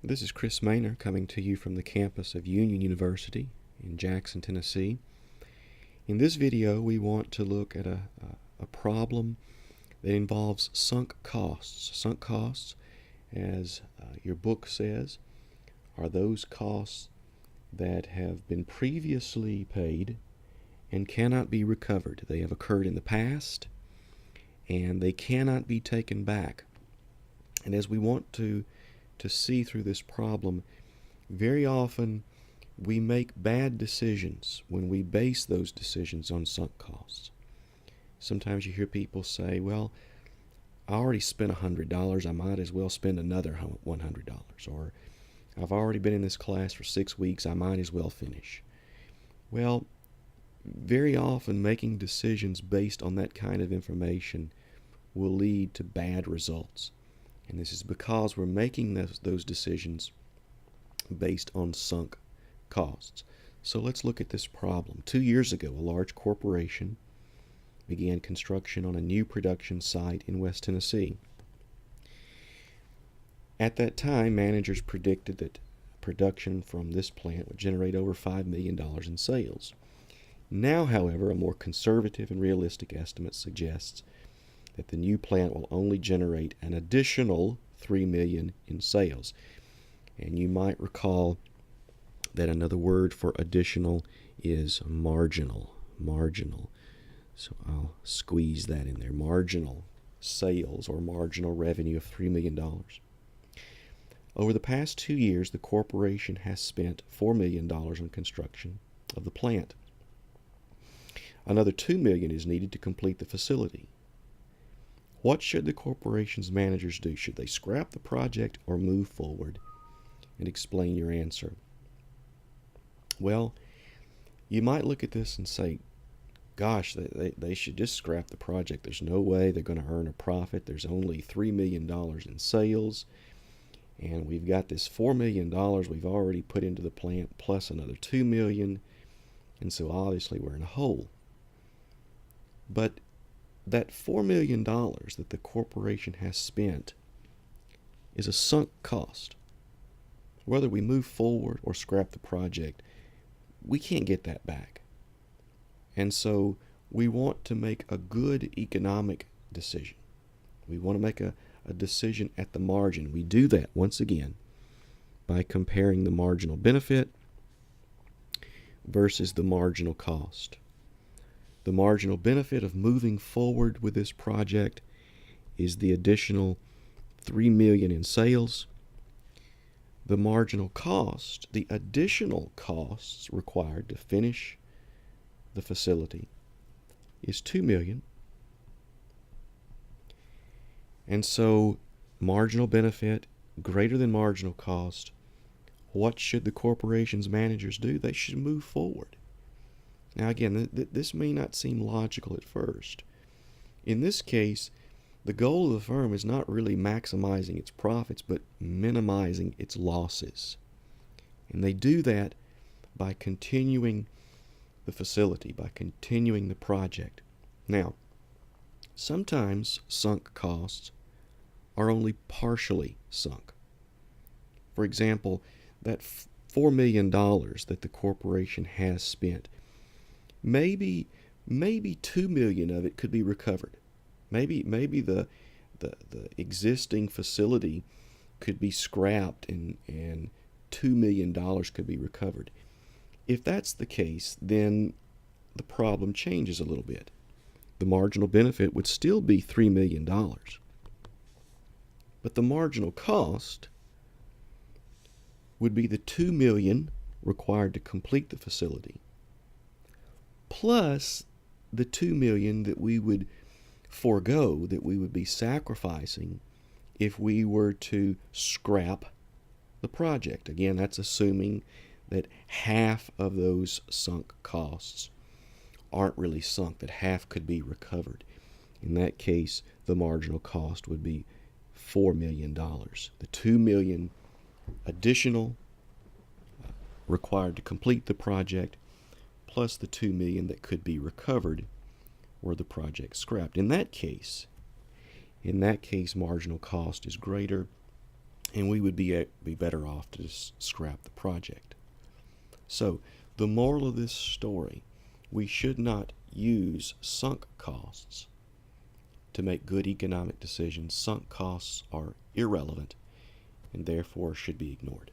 This is Chris Maynor coming to you from the campus of Union University in Jackson, Tennessee. In this video, we want to look at a problem that involves sunk costs. Sunk costs, as your book says, are those costs that have been previously paid and cannot be recovered. They have occurred in the past and they cannot be taken back. And as we want to see through this problem, very often we make bad decisions when we base those decisions on sunk costs. Sometimes you hear people say, well, I already spent $100, I might as well spend another $100. Or I've already been in this class for 6 weeks, I might as well finish. Well, very often making decisions based on that kind of information will lead to bad results. And this is because we're making those decisions based on sunk costs. So let's look at this problem. 2 years ago, a large corporation began construction on a new production site in West Tennessee. At that time, managers predicted that production from this plant would generate over $5 million in sales. Now, however, a more conservative and realistic estimate suggests that the new plant will only generate an additional $3 million in sales. And you might recall that another word for additional is marginal. Marginal. So I'll squeeze that in there. Marginal sales or marginal revenue of $3 million. Over the past 2 years, the corporation has spent $4 million on construction of the plant. Another $2 million is needed to complete the facility. What should the corporation's managers do? Should they scrap the project or move forward? And explain your answer. Well, you might look at this and say, gosh, they should just scrap the project. There's no way they're going to earn a profit. There's only $3 million in sales. And we've got this $4 million we've already put into the plant plus another $2 million. And so obviously we're in a hole. But that $4 million that the corporation has spent is a sunk cost. Whether we move forward or scrap the project, we can't get that back. And so we want to make a good economic decision. We want to make a decision at the margin. We do that, once again, by comparing the marginal benefit versus the marginal cost. The marginal benefit of moving forward with this project is the additional $3 million in sales. The marginal cost, the additional costs required to finish the facility, is $2 million. And so marginal benefit greater than marginal cost. What should the corporation's managers do? They should move forward. Now again, this may not seem logical at first. In this case, the goal of the firm is not really maximizing its profits, but minimizing its losses. And they do that by continuing the facility, by continuing the project. Now, sometimes sunk costs are only partially sunk. For example, that $4 million that the corporation has spent, maybe $2 million of it could be recovered. Maybe the existing facility could be scrapped and $2 million could be recovered. If that's the case, then the problem changes a little bit. The marginal benefit would still be $3 million. But the marginal cost would be the $2 million required to complete the facility, plus the $2 million that we would forego, that we would be sacrificing if we were to scrap the project. Again, that's assuming that half of those sunk costs aren't really sunk, that half could be recovered. In that case, the marginal cost would be $4 million. The $2 million additional required to complete the project, plus the $2 million that could be recovered were the project scrapped. In that case, marginal cost is greater and we would be better off to just scrap the project. So, the moral of this story, we should not use sunk costs to make good economic decisions. Sunk costs are irrelevant and therefore should be ignored.